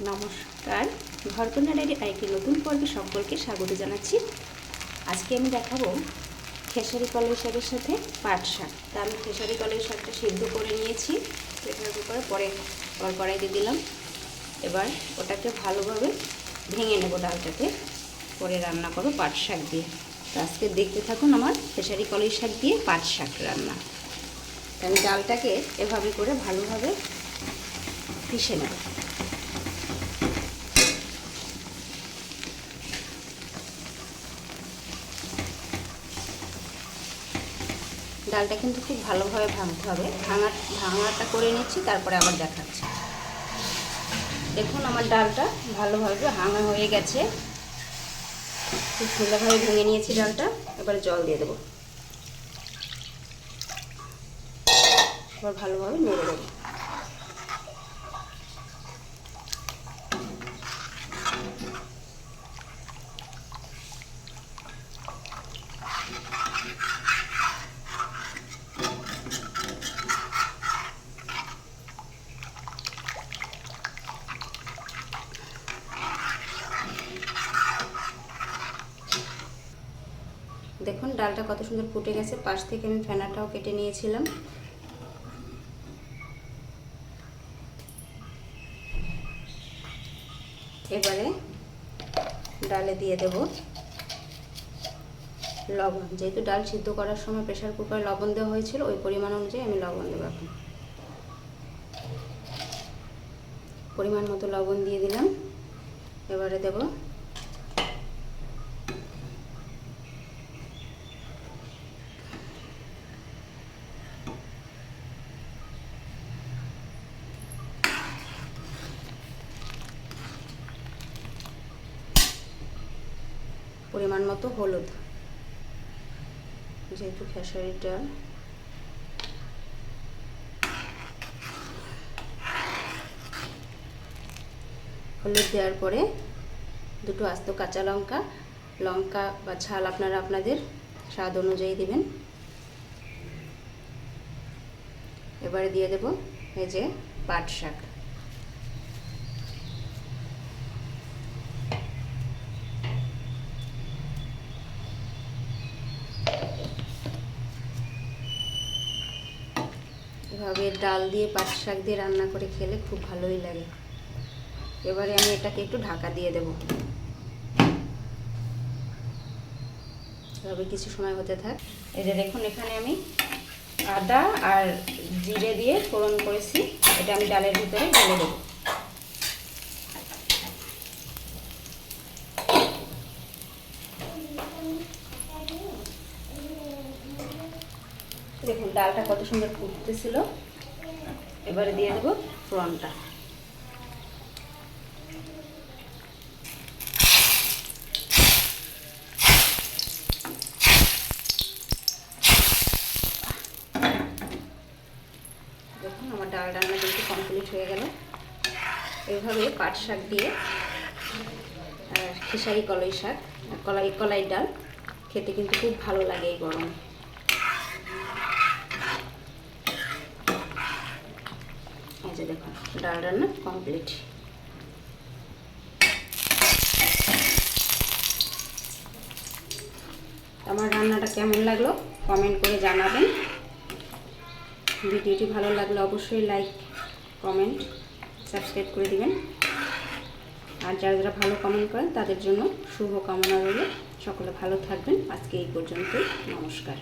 নমস্কার, ঘরকন্যা ডায়েরি আরেকটি নতুন পর্বে সকলকে স্বাগত জানাচ্ছি। আজকে আমি দেখাবো খেসারি কলাই শাকের সাথে পাট শাক। তা আমি খেসারি কলাই শাকটা সিদ্ধ করে নিয়েছি প্রেসার কুকারে, পরে আবার কড়াইতে দিলাম। এবার ওটাকে ভালোভাবে ভেঙে নেব ডালটাকে, পরে রান্না করবো পাট শাক দিয়ে। তো আজকে দেখতে থাকুন আমার খেসারি কলাই শাক দিয়ে পাট শাক রান্না। আমি ডালটাকে এভাবে করে ভালোভাবে পিষে নেব। ডালটা কিন্তু খুব ভালোভাবে ভাঙতে হবে। ভাঙাটা করে নিচ্ছি, তারপরে আবার দেখাচ্ছি। দেখুন আমার ডালটা ভালোভাবে ভাঙা হয়ে গেছে, খুব সুন্দরভাবে ভেঙে নিয়েছি ডালটা। এবার জল দিয়ে দেবো, এবার ভালোভাবে নেড়ে দেবো। দেখুন ডালটা কত সুন্দর ফুটে গেছে। পাশ থেকে আমি ফেনাটাও কেটে নিয়েছিলাম। এবারে ডালে দিয়ে দেব লবণ। যেহেতু ডাল সিদ্ধ করার সময় প্রেসার কুকারে লবণ দেওয়া হয়েছিল, ওই পরিমাণ অনুযায়ী আমি লবণ দেবো। এখন পরিমাণ মতো লবণ দিয়ে দিলাম। এবারে দেব পরিমাণ মতো হলুদ। যেহেতু খেসারির ডাল, হলুদ দেওয়ার পরে দুটো আস্ত কাঁচা লঙ্কা বা ঝাল আপনারা আপনাদের স্বাদ অনুযায়ী দিবেন। এবারে দিয়ে দেব এই যে পাট শাক। এভাবে ডাল দিয়ে পাট শাক দিয়ে রান্না করে খেলে খুব ভালোই লাগে। এবারে আমি এটাকে একটু ঢাকা দিয়ে দেব। এভাবে কিছু সময় হতে থাক। এই যে দেখুন এখানে আমি আদা আর জিরে দিয়ে ফোড়ন করেছি, এটা আমি ডালের ভিতরে ঢেলে দেব। দেখুন ডালটা কত সুন্দর ফুটতেছিল। এবারে দিয়ে দেবো ফোড়নটা। দেখুন আমার ডাল রান্না কিন্তু কমপ্লিট হয়ে গেল। এইভাবে পাট শাক দিয়ে খেসারি কলাই শাক, কলাই ডাল খেতে কিন্তু খুব ভালো লাগে এই গরমে। এই যে দেখুন ডাল রান্না কমপ্লিট। আমার রান্নাটা কেমন লাগলো কমেন্ট করে জানাবেন। ভিডিওটি ভালো লাগলে অবশ্যই লাইক, কমেন্ট, সাবস্ক্রাইব করে দিবেন। আর যারা যারা ভালো কমেন্ট করেন তাদের জন্য শুভ কামনা রইল। সকলে ভালো থাকবেন। আজকে এই পর্যন্তই। নমস্কার।